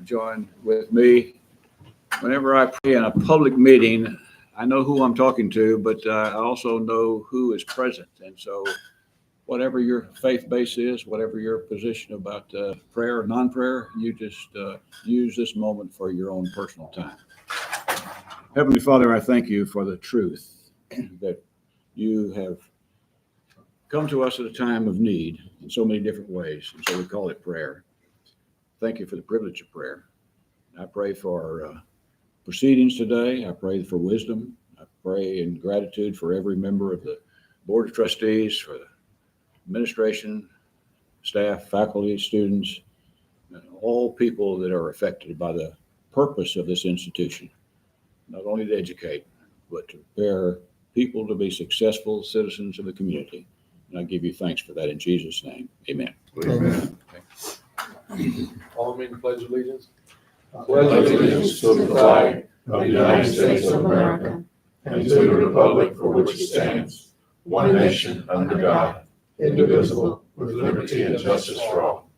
join with me. Whenever I pray in a public meeting, I know who I'm talking to, but I also know who is present. And so whatever your faith base is, whatever your position about prayer or non-prayer, you just use this moment for your own personal time. Heavenly Father, I thank you for the truth that you have come to us at a time of need in so many different ways. And so we call it prayer. Thank you for the privilege of prayer. I pray for proceedings today. I pray for wisdom. I pray in gratitude for every member of the Board of Trustees, for the administration, staff, faculty, students, all people that are affected by the purpose of this institution, not only to educate, but to prepare people to be successful citizens of the community. And I give you thanks for that in Jesus' name. Amen. Amen. Okay. All mean pledge allegiance. Pledge allegiance to the flag of the United States of America and to the republic for which it stands, one nation under God, indivisible, with liberty and justice for all.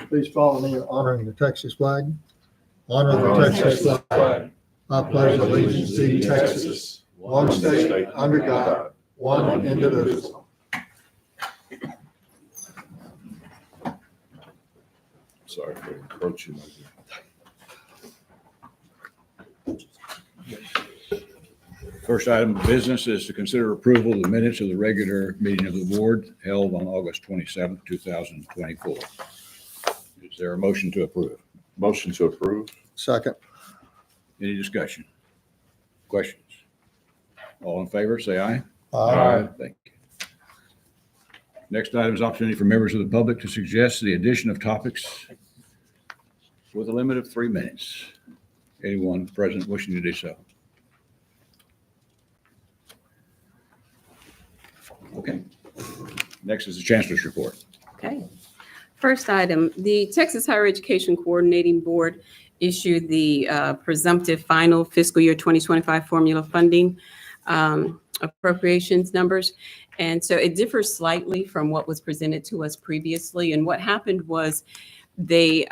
Please follow me in honoring the Texas flag. Honor the Texas flag. I pledge allegiance to Texas, one state under God, one indivisible. Sorry for encroaching. First item of business is to consider approval of the minutes of the regular meeting of the board held on August 27th, 2024. Is there a motion to approve? Motion to approve. Second. Any discussion? Questions? All in favor, say aye. Aye. Thank you. Next item is opportunity for members of the public to suggest the addition of topics with a limit of 3 minutes. Anyone present wishing to do so? Okay. Next is the Chancellor's report. Okay. First item, the Texas Higher Education Coordinating Board issued the presumptive final fiscal year 2025 formula funding appropriations numbers. And so it differs slightly from what was presented to us previously. And what happened was they,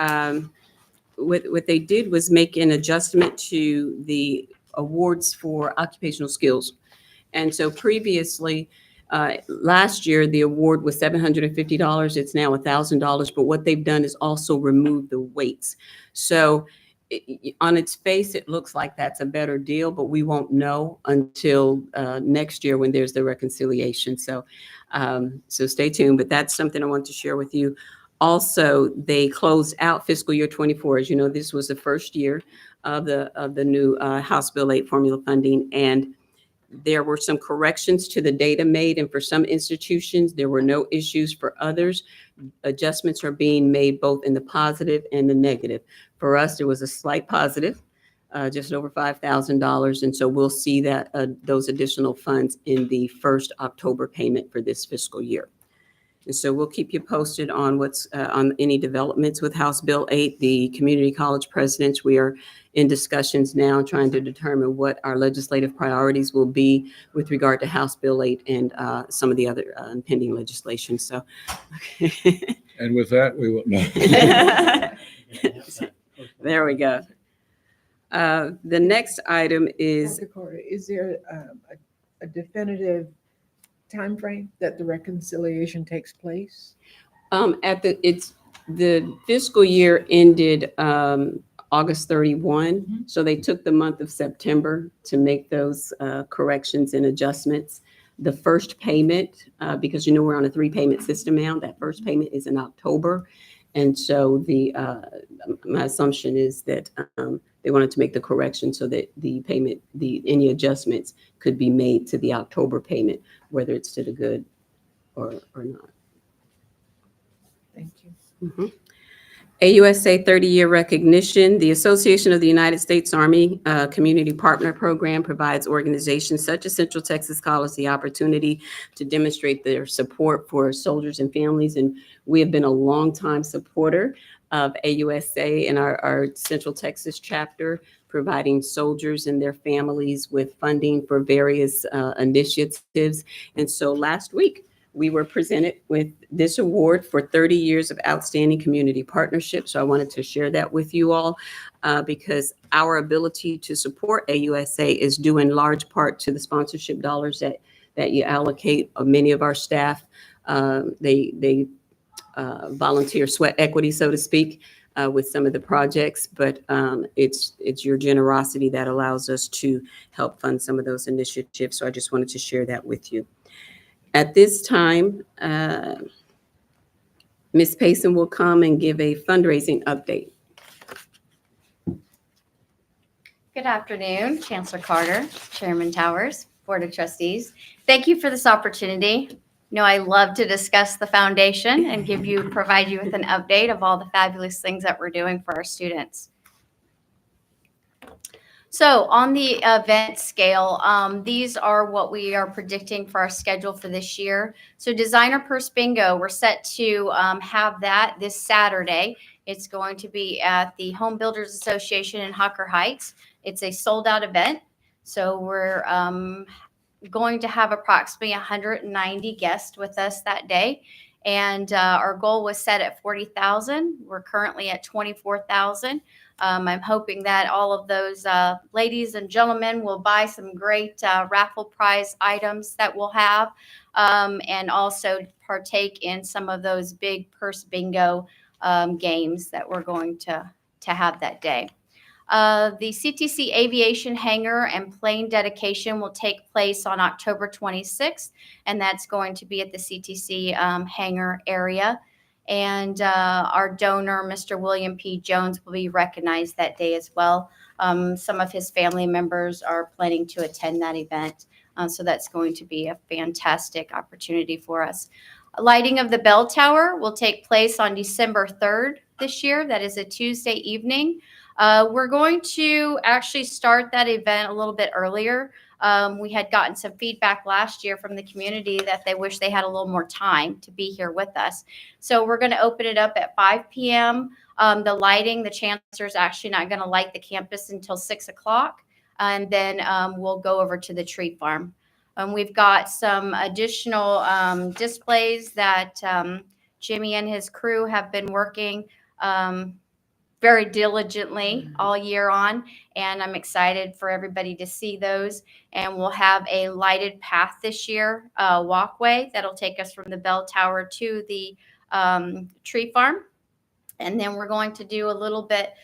what they did was make an adjustment to the awards for occupational skills. And so previously, last year, the award was $750. It's now $1,000. But what they've done is also remove the weights. So on its face, it looks like that's a better deal, but we won't know until next year when there's the reconciliation. So, so stay tuned. But that's something I want to share with you. Also, they closed out fiscal year 24. As you know, this was the first year of the new House Bill 8 formula funding, and there were some corrections to the data made, and for some institutions, there were no issues. For others, adjustments are being made both in the positive and the negative. For us, there was a slight positive, just over $5,000, and so we'll see that those additional funds in the first October payment for this fiscal year. And so we'll keep you posted on what's on any developments with House Bill 8, the community college presidents. We are in discussions now trying to determine what our legislative priorities will be with regard to House Bill 8 and some of the other pending legislation. So, okay. And with that, we will know. There we go. The next item is, Dr. Carter, is there a definitive time frame that the reconciliation takes place? the fiscal year ended August 31. Mm-hmm. So they took the month of September to make those corrections and adjustments. The first payment, because you know we're on a 3-payment system now, that first payment is in October. And so my assumption is that they wanted to make the correction so that the payment, any adjustments could be made to the October payment, whether it's to the good or not. Thank you. Mm-hmm. AUSA 30-year recognition. The Association of the United States Army Community Partner Program provides organizations such as Central Texas College the opportunity to demonstrate their support for soldiers and families. And we have been a longtime supporter of AUSA in our Central Texas chapter, providing soldiers and their families with funding for various initiatives. And so last week, we were presented with this award for 30 years of outstanding community partnership. So I wanted to share that with you all because our ability to support AUSA is due in large part to the sponsorship dollars that you allocate. Many of our staff, they volunteer sweat equity, so to speak, with some of the projects, but it's your generosity that allows us to help fund some of those initiatives. So I just wanted to share that with you. At this time, Ms. Payson will come and give a fundraising update. Good afternoon, Chancellor Carter, Chairman Towers, Board of Trustees. Thank you for this opportunity. You know, I love to discuss the foundation and provide you with an update of all the fabulous things that we're doing for our students. So on the event scale, these are what we are predicting for our schedule for this year. So Designer Purse Bingo, we're set to have that this Saturday. It's going to be at the Home Builders Association in Hucker Heights. It's a sold-out event. So we're going to have approximately 190 guests with us that day. And our goal was set at 40,000. We're currently at 24,000. I'm hoping that all of those ladies and gentlemen will buy some great raffle prize items that we'll have, and also partake in some of those big purse bingo games that we're going to have that day. The CTC Aviation Hangar and Plane Dedication will take place on October 26th, and that's going to be at the CTC hangar area. And our donor, Mr. William P. Jones, will be recognized that day as well. Some of his family members are planning to attend that event, so that's going to be a fantastic opportunity for us. Lighting of the bell tower will take place on December 3rd this year. That is a Tuesday evening. We're going to actually start that event a little bit earlier. We had gotten some feedback last year from the community that they wish they had a little more time to be here with us. So we're going to open it up at 5 p.m. The lighting, the chancellor is actually not going to light the campus until 6 o'clock. And then we'll go over to the tree farm. We've got some additional displays that Jimmy and his crew have been working very diligently all year on, and I'm excited for everybody to see those. And we'll have a lighted path this year, walkway that'll take us from the bell tower to the tree farm. And then we're going to do a little bit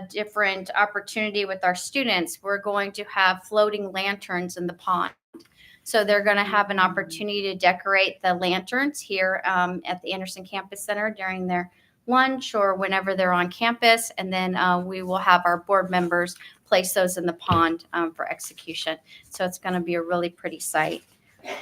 different opportunity with our students. We're going to have floating lanterns in the pond. So they're going to have an opportunity to decorate the lanterns here at the Anderson Campus Center during their lunch or whenever they're on campus. And then we will have our board members place those in the pond for execution. So it's going to be a really pretty sight.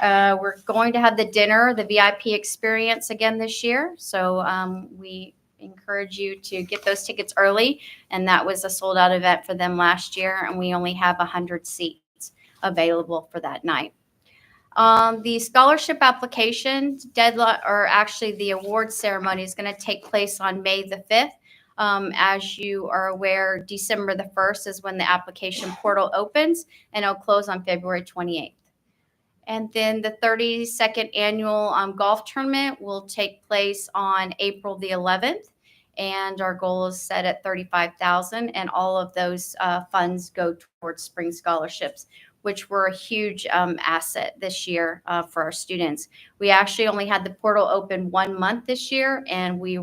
We're going to have the dinner, the VIP experience again this year. So we encourage you to get those tickets early. And that was a sold out event for them last year. And we only have 100 seats available for that night. The scholarship application deadline, or actually the award ceremony, is going to take place on May the 5th. As you are aware, December the 1st is when the application portal opens, and it'll close on February 28th. And then the 32nd annual golf tournament will take place on April the 11th. And our goal is set at $35,000, and all of those funds go towards spring scholarships, which were a huge asset this year for our students. We actually only had the portal open 1 month this year, and we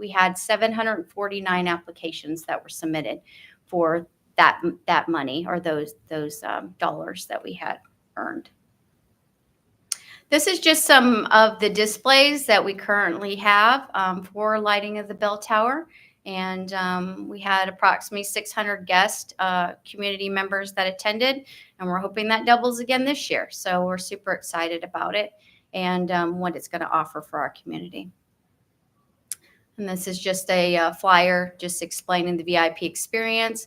had 749 applications that were submitted for that money, or those dollars that we had earned. This is just some of the displays that we currently have for lighting of the bell tower. And we had approximately 600 guest community members that attended, and we're hoping that doubles again this year. So we're super excited about it and what it's going to offer for our community. And this is just a flyer just explaining the VIP experience,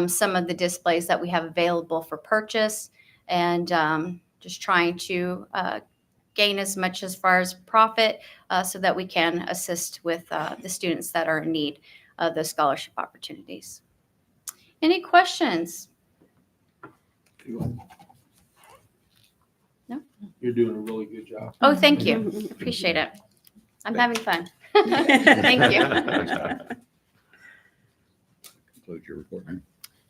some of the displays that we have available for purchase, and just trying to gain as much as far as profit so that we can assist with the students that are in need of those scholarship opportunities. Any questions? You're doing a really good job. Oh, thank you. Appreciate it. I'm having fun. Thank you. Conclude your report, ma'am.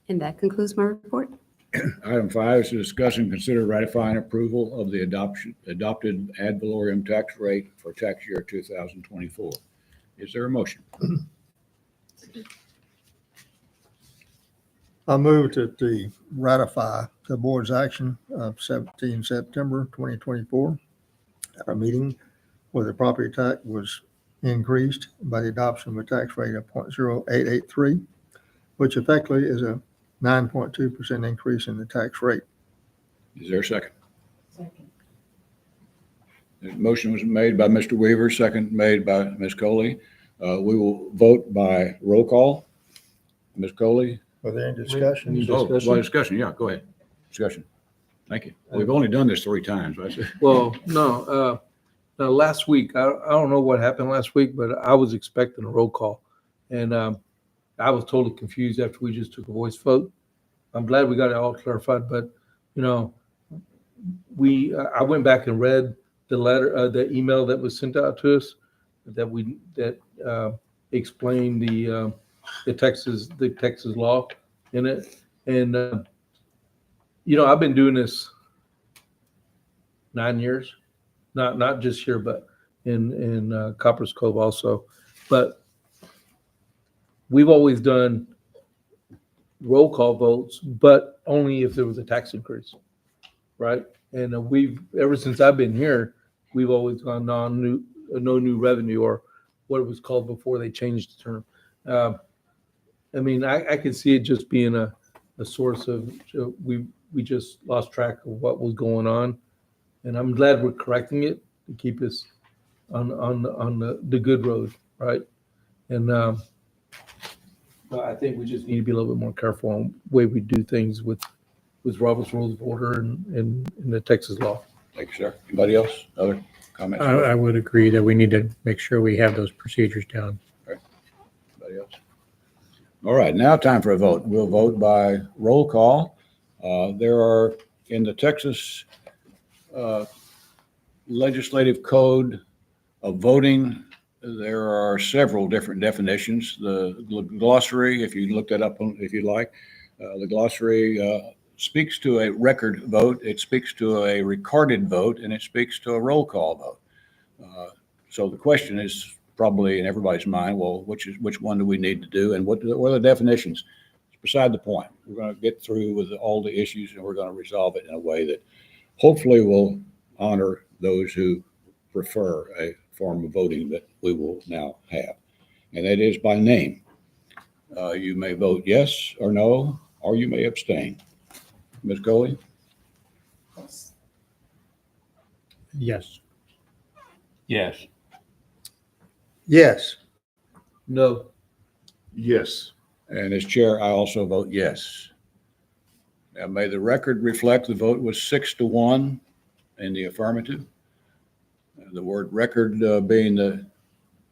And that concludes my report. Item 5 is to discuss and consider ratifying approval of the adopted ad valorem tax rate for tax year 2024. Is there a motion? I move that the ratify the board's action of 17 September 2024, our meeting where the property tax was increased by the adoption of a tax rate of 0.0883, which effectively is a 9.2% increase in the tax rate. Is there a second? Second. The motion was made by Mr. Weaver, second made by Ms. Coley. We will vote by roll call. Ms. Coley? Are there any discussions? Oh, well, discussion, yeah, go ahead. Discussion. Thank you. We've only done this 3 times. I said. Well, no, last week, I don't know what happened last week, but I was expecting a roll call. And I was totally confused after we just took a voice vote. I'm glad we got it all clarified, but, you know, I went back and read the letter, the email that was sent out to us that explained the Texas law in it. And, you know, I've been doing this 9 years, not just here, but in Copper's Cove also. But we've always done roll call votes, but only if there was a tax increase, right? And ever since I've been here, we've always gone no new revenue, or what it was called before they changed the term. I mean, I could see it just being a source of, we just lost track of what was going on. And I'm glad we're correcting it to keep us on the good road, right? And I think we just need to be a little bit more careful on the way we do things with Robert's Rules of Order and the Texas law. Thank you, sir. Anybody else? Other comments? I would agree that we need to make sure we have those procedures down. Anybody else? All right, now time for a vote. We'll vote by roll call. There are, in the Texas legislative code of voting, there are several different definitions. The glossary, if you look that up, if you'd like, the glossary speaks to a record vote, it speaks to a recorded vote, and it speaks to a roll call vote. So the question is probably in everybody's mind, well, which one do we need to do, and what are the definitions? It's beside the point. We're going to get through with all the issues, and we're going to resolve it in a way that hopefully will honor those who prefer a form of voting that we will now have, and that is by name. You may vote yes or no, or you may abstain. Ms. Coley? Yes. Yes. Yes. No. Yes. And as chair, I also vote yes. Now, may the record reflect the vote was 6-1 in the affirmative. The word record being the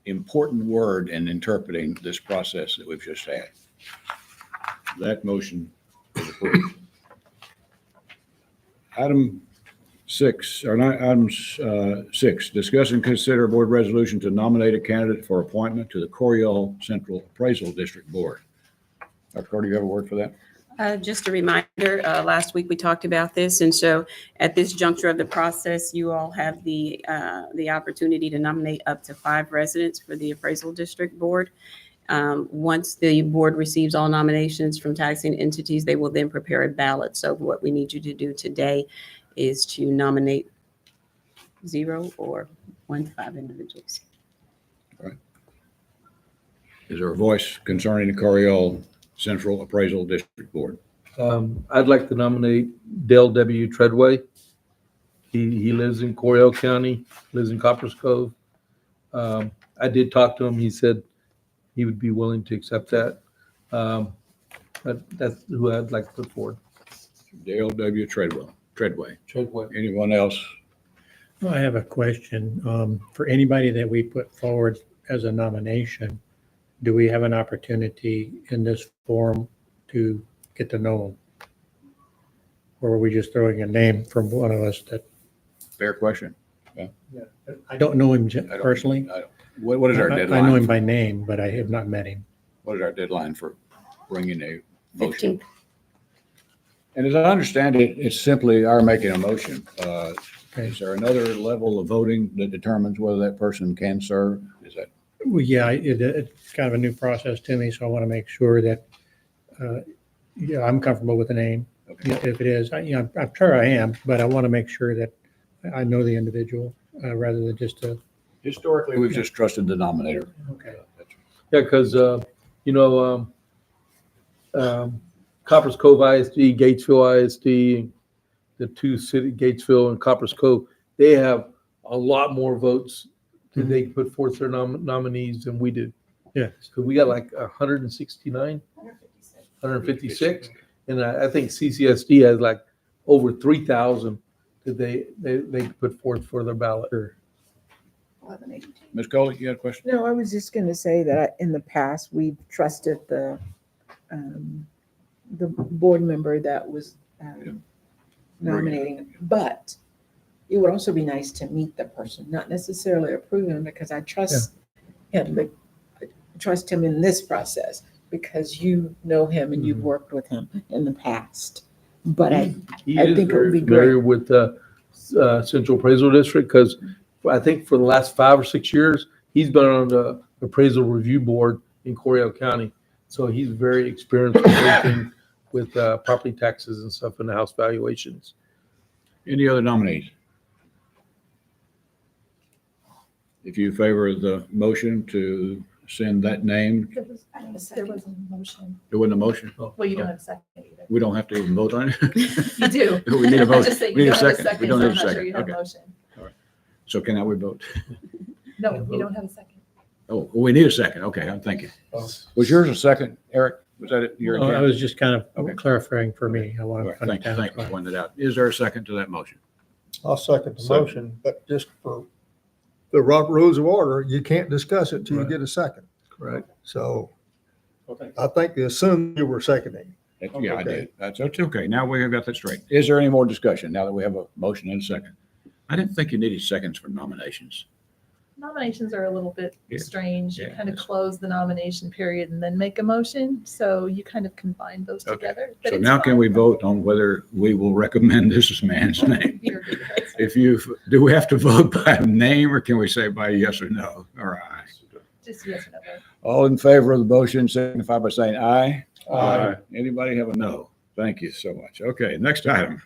important word in interpreting this process that we've just had. That motion is approved. Item 6, or not, item 6, discuss and consider board resolution to nominate a candidate for appointment to the Coryell Central Appraisal District Board. Dr. Carter, you have a word for that? Just a reminder, last week we talked about this, and so at this juncture of the process, you all have the opportunity to nominate up to 5 residents for the Appraisal District Board. Once the board receives all nominations from taxing entities, they will then prepare a ballot. So what we need you to do today is to nominate 0 or 1 to 5 individuals. All right. Is there a voice concerning the Coryell Central Appraisal District Board? I'd like to nominate Dale W. Treadway. He lives in Coryell County, lives in Copper's Cove. I did talk to him. He said he would be willing to accept that. But that's who I'd like to put forward. Dale W. Treadway. Treadway. Anyone else? Well, I have a question. For anybody that we put forward as a nomination, do we have an opportunity in this forum to get to know them? Or are we just throwing a name from one of us that Fair question. I don't know him I don't- personally. What is our I deadline? know him by name, but I have not met him. What is our deadline for bringing a motion? 15th. And as I understand it, it's simply our making a motion. Okay. Is there another level of voting that determines whether that person can serve? Is that, Well, yeah, it's kind of a new process to me, so I want to make sure that, yeah, I'm comfortable with the name. okay. If it is, I'm sure I am, but I want to make sure that I know the individual rather than just a. Historically, we've just trusted the nominator. Okay. Yeah, because, Coppers Cove ISD, Gatesville ISD, the two city, Gatesville and Coppers Cove, they have a lot more votes that they put forth their nominees than we did. Yeah. Because we got like 169, 156. And I think CCSD has like over 3,000 that they put forth for their ballot. Ms. Coley, you had a question? No, I was just going to say that in the past, we've trusted the board member that was nominating, but it would also be nice to meet the person, not necessarily approve him because I trust him, but I trust him in this process because you know him and you've worked with him in the past. But He I is think it would very be familiar great. with the Central Appraisal District because I think for the last 5 or 6 years, he's been on the appraisal review board in Coryell County. So he's very experienced with everything with property taxes and stuff and the house valuations. Any other nominees? If you favor the motion to send that name, There was a motion. there wasn't a motion? Well, you don't have a second either. We don't have to even vote on it? You do. We need a I'm vote. just saying, We you need a don't have a second. We second, don't so need I'm a not sure second. you have a Okay. motion. So can now we vote? No, you don't have a second. Oh, we need a second. Okay, I'm thinking. Was yours a second, Eric? Was that it? Your I intent? was just kind Okay. of clarifying for me. I All want right, to. thank you. Thank you for pointing that out. Is there a second to that motion? I'll second the Second. motion, but just for the Robert Rules of Order, you can't discuss it till you Right. get a second. Correct. So Okay. I think they assumed you were seconding. Yeah, I Okay. did. That's okay. Now we have got that straight. Is there any more discussion now that we have a motion and a second? I didn't think you needed seconds for nominations. Nominations are a little bit Yeah. strange. You Yeah. kind of close the nomination period and then make a motion. So you kind of combine those Okay. together. But So it's now can fine. we vote on whether we will recommend this man's name? You're good with that. If you, do we have to vote by name or can we say by yes or no? Or aye? Just yes or no vote. All in favor of the motion signify by saying aye. Aye. Anybody have a no? Thank you so much. Okay, next item.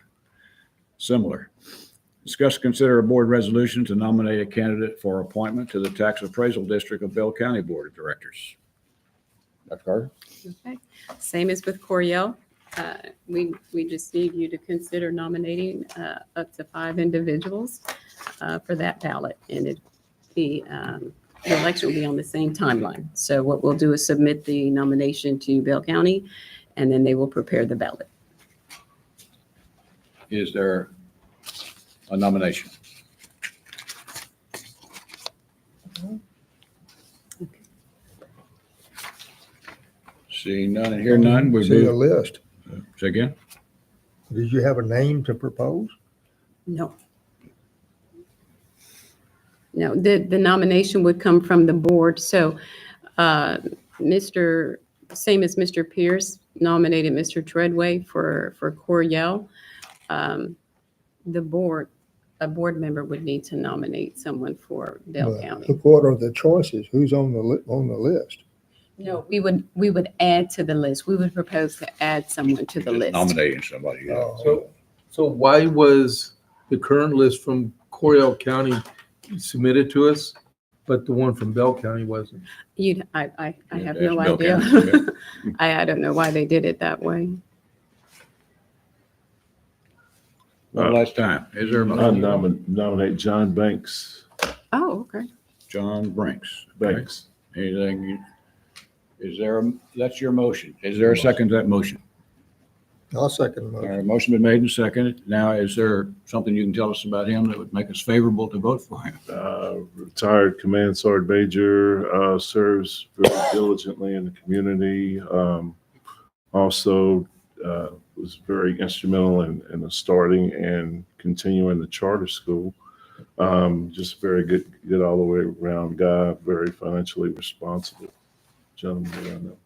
Similar. Discuss, consider a board resolution to nominate a candidate for appointment to the Tax Appraisal District of Bell County Board of Directors. Dr. Carter? Okay. Same as with Coryell. We just need you to consider nominating up to 5 individuals for that ballot. And the election will be on the same timeline. So what we'll do is submit the nomination to Bell County, and then they will prepare the ballot. Is there a nomination? See none and hear none, we See a move. list. Say again? Did you have a name to propose? No. No, the nomination would come from the board. So same as Mr. Pierce nominated Mr. Treadway for Coryell. A board member would need to nominate someone for Bell But County. What are the choices? Who's on the list? No, we would add to the list. We would propose to add someone to the Just list. Nominating somebody, yeah. So why was the current list from Coryell County submitted to us, but the one from Bell County wasn't? I have Yeah, no that's Bell idea. County, I don't know why they did it that way. One last time, is there a I motion? nominate John Banks. Oh, okay. John Brinks. Okay. Banks. Anything, that's your motion. Is there a second to that motion? I'll second the All motion. right, motion been made and seconded. Now, is there something you can tell us about him that would make us favorable to vote for him? Retired Command Sergeant Major, serves very diligently in the community. Also, was very instrumental in the starting and continuing the charter school. Just very good all the way around guy, very financially responsible gentleman that I know.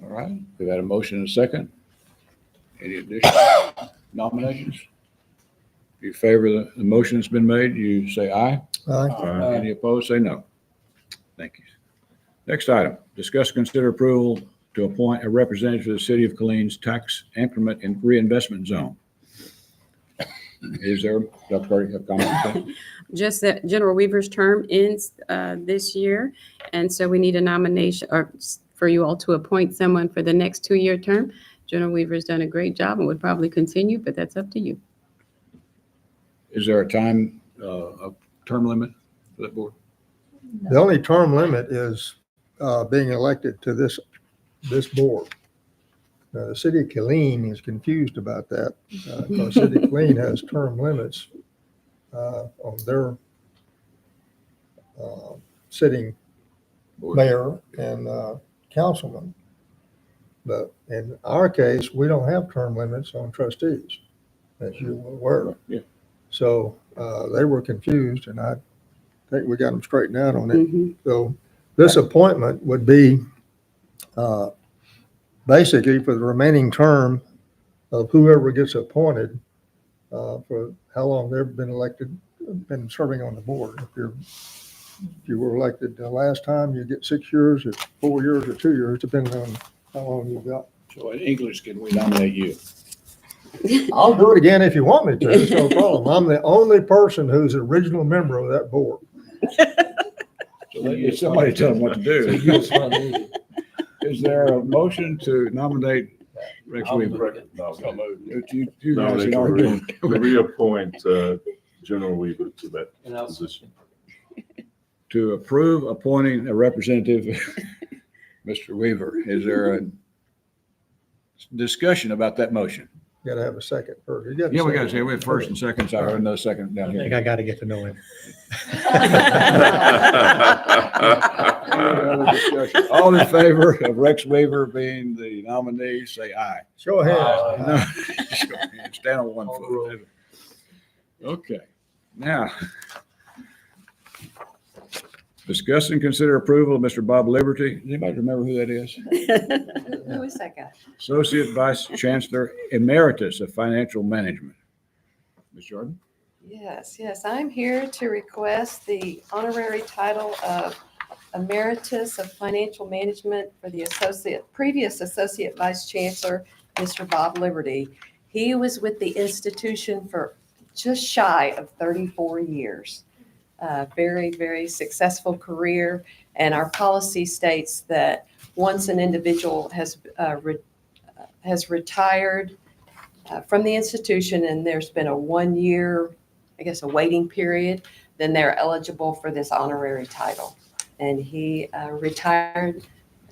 All right, we've had a motion and a second. Any additional nominations? If you favor the motion that's been made, you say aye. Aye. Any opposed, say no. Thank you. Next item, discuss, consider approval to appoint a representative to the City of Killeen's Tax Increment and Reinvestment Zone. Is there, Dr. Carter, you have comments? Just that General Weaver's term ends this year, and so we need a nomination or for you all to appoint someone for the next 2-year term. General Weaver's done a great job and would probably continue, but that's up to you. Is there a term limit for that board? The only term limit is being elected to this board. The city of Killeen is confused about that. Because city of Killeen has term limits on their sitting Board. mayor and councilman. But in our case, we don't have term limits on trustees, as you're aware. Yeah. So they were confused, and I think we got them straightened out on it. Mhm. So this appointment would be basically for the remaining term of whoever gets appointed for how long they've been elected, been serving on the board. If you were elected the last time, you get 6 years, or 4 years, or 2 years, depending on how long you've got. So in English, can we nominate you? I'll do it again if you want me to. It's no problem. I'm the only person who's an original member of that board. So let somebody tell them what to do. Is there a motion to nominate Rex Weaver? You guys Nominate can argue. to reappoint General Weaver to that position. To approve appointing a representative, Mr. Weaver. Is there a discussion about that motion? You gotta have a second first. You got a Yeah, we got to second. say, we have first and second, so I have another second down I here. think I got to get to know him. Any other discussion? All in favor of Rex Weaver being the nominee, say aye. Show of hands. No. Stand on one foot. Okay, now. Discuss and consider approval of Mr. Bob Liberty. Does anybody remember who that is? Who is that guy? Associate Vice Chancellor Emeritus of Financial Management. Ms. Jordan? Yes, I'm here to request the honorary title of Emeritus of Financial Management for the previous Associate Vice Chancellor, Mr. Bob Liberty. He was with the institution for just shy of 34 years. Very, very successful career, and our policy states that once an individual has retired from the institution and there's been a 1 year, I guess, a waiting period, then they're eligible for this honorary title. And he retired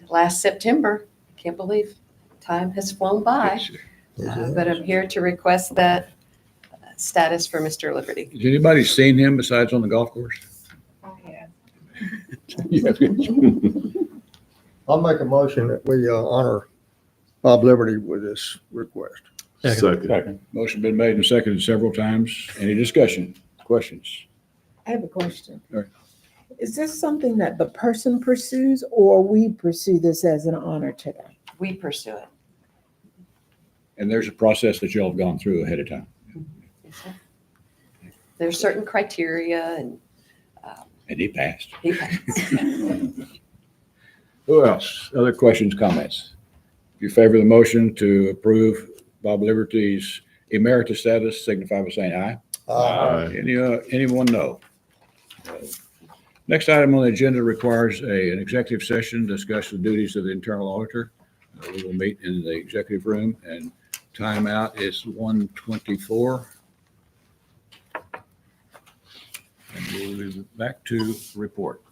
last September. Can't believe time has flown by, but I'm here to request that status for Mr. Liberty. Has anybody seen him besides on the golf course? Oh, yeah. Yeah. I'll make a motion that we honor Bob Liberty with this request. Second. Motion been made and seconded several times. Any discussion, questions? I have a question. All right. Is this something that the person pursues or we pursue this as an honor to them? We pursue it. And there's a process that y'all have gone through ahead of time. Yes, sir. There's certain criteria and And he passed. he passed. Who else? Other questions, comments? If you favor the motion to approve Bob Liberty's emeritus status, signify by saying aye. Anyone no? Next item on the agenda requires an executive session to discuss the duties of the internal auditor. We will meet in the executive room, and timeout is 1:24. And we'll be back to report.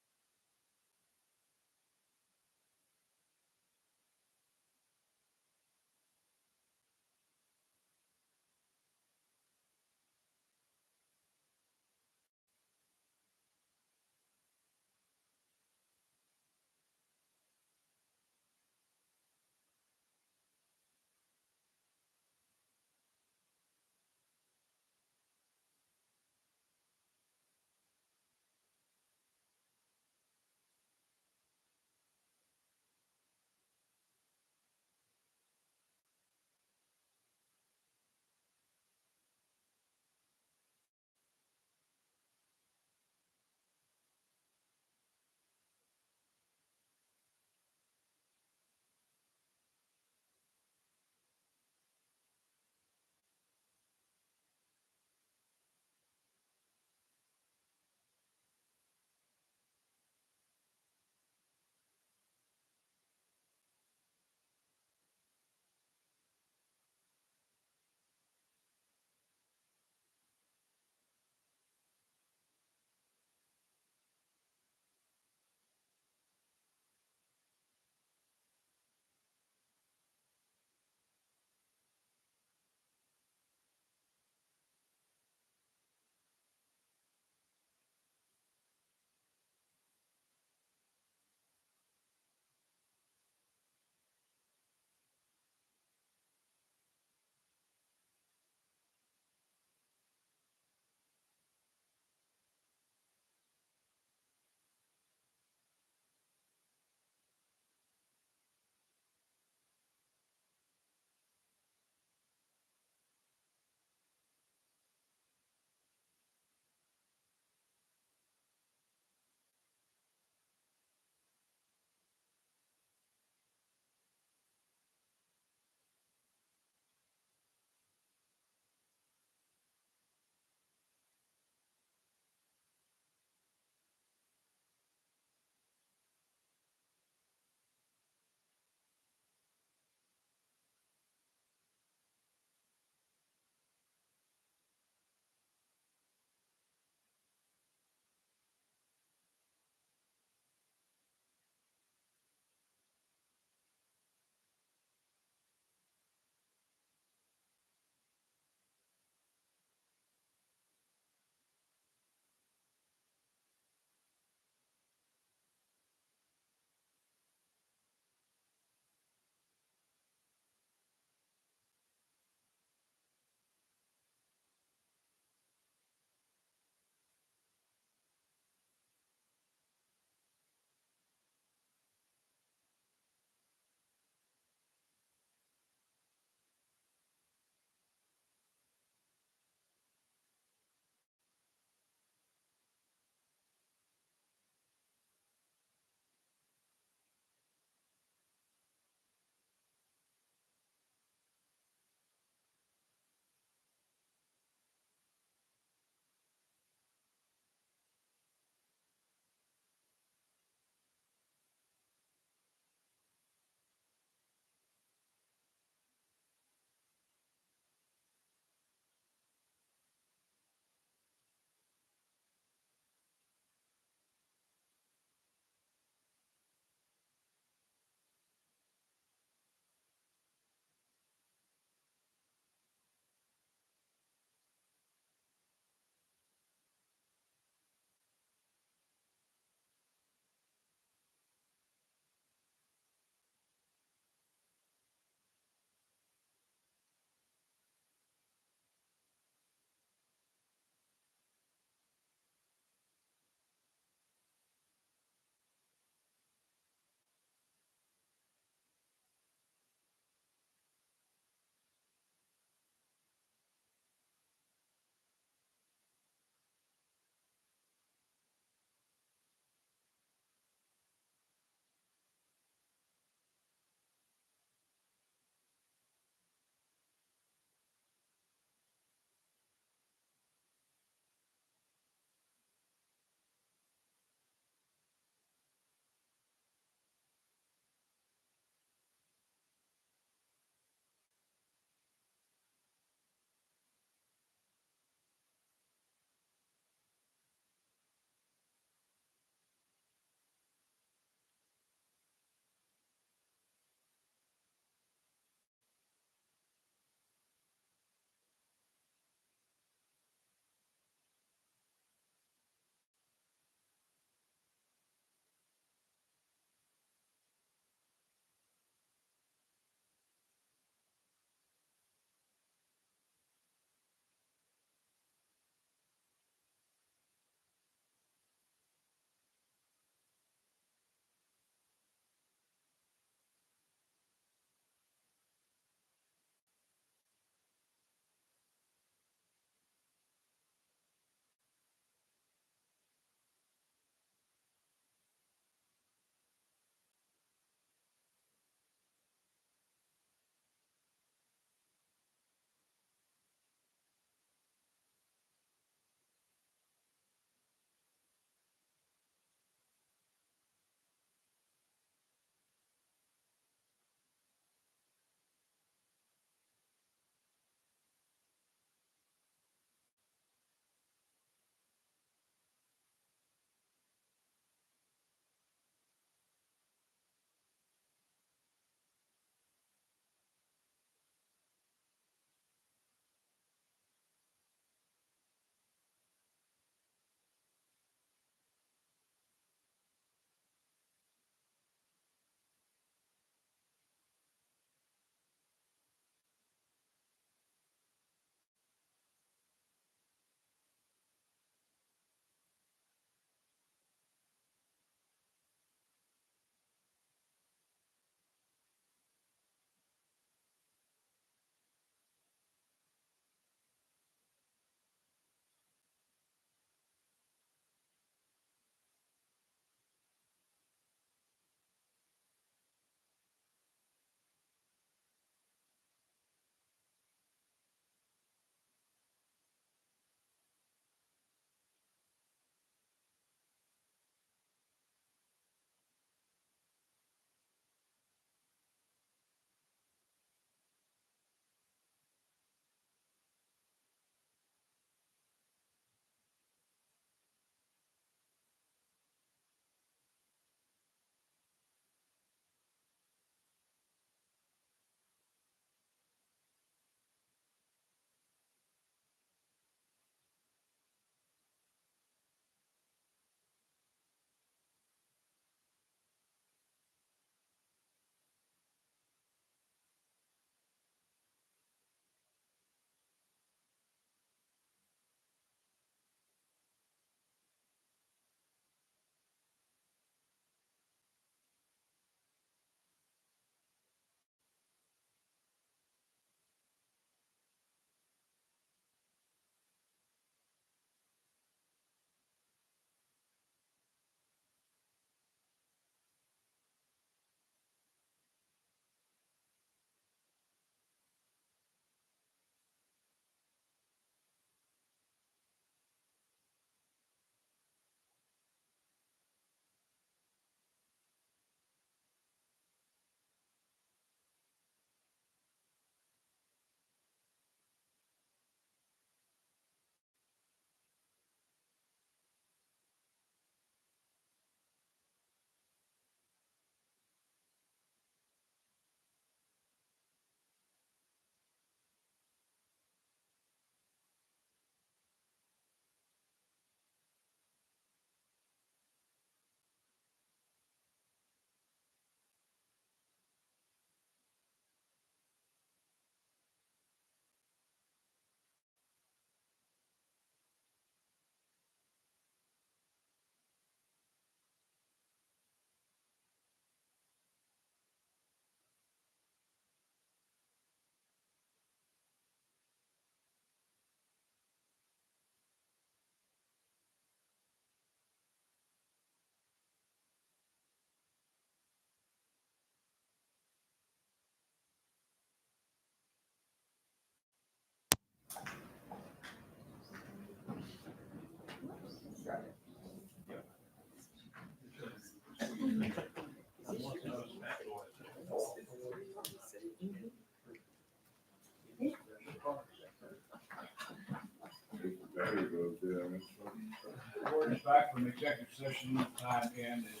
Board is back from executive session. Time in is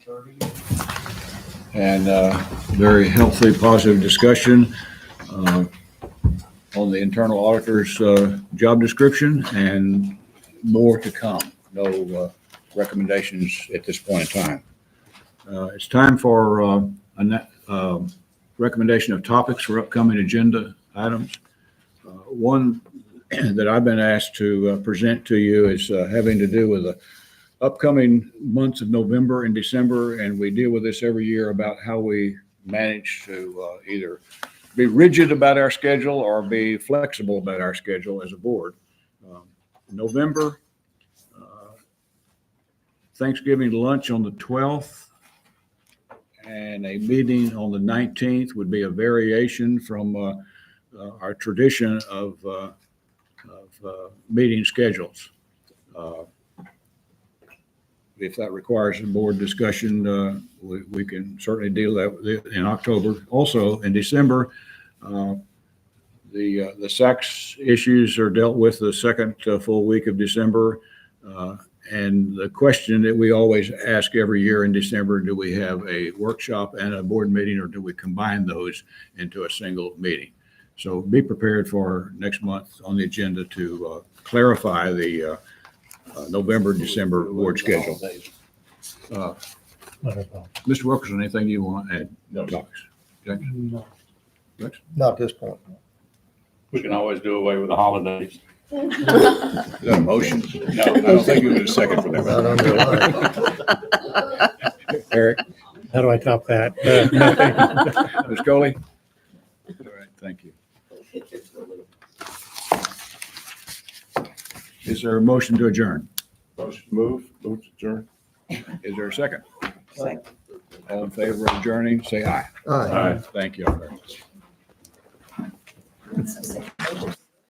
2:30. And very healthy, positive discussion on the internal auditor's job description and more to come. No recommendations at this point in time. It's time for a recommendation of topics for upcoming agenda items. One that I've been asked to present to you is having to do with the upcoming months of November and December, and we deal with this every year about how we manage to either be rigid about our schedule or be flexible about our schedule as a board. November, Thanksgiving lunch on the 12th and a meeting on the 19th would be a variation from our tradition of meeting schedules. If that requires a board discussion, we can certainly deal that in October. Also, in December, the SACS issues are dealt with the second full week of December. And the question that we always ask every year in December, do we have a workshop and a board meeting, or do we combine those into a single meeting? So be prepared for next month on the agenda to clarify the November, December board schedule. Mr. Wilkerson, anything you want to add? No. No, Rex? not at this point. We can always do away with the holidays. Is that a motion? No, I don't think you need a second for Not on that. the Eric, How do I top that? Ms. Coley? All right, thank you. Is there a motion to adjourn? Motion move to adjourn. Is there a second? Second. All in favor of adjourning, say aye. Aye. Thank you all very much.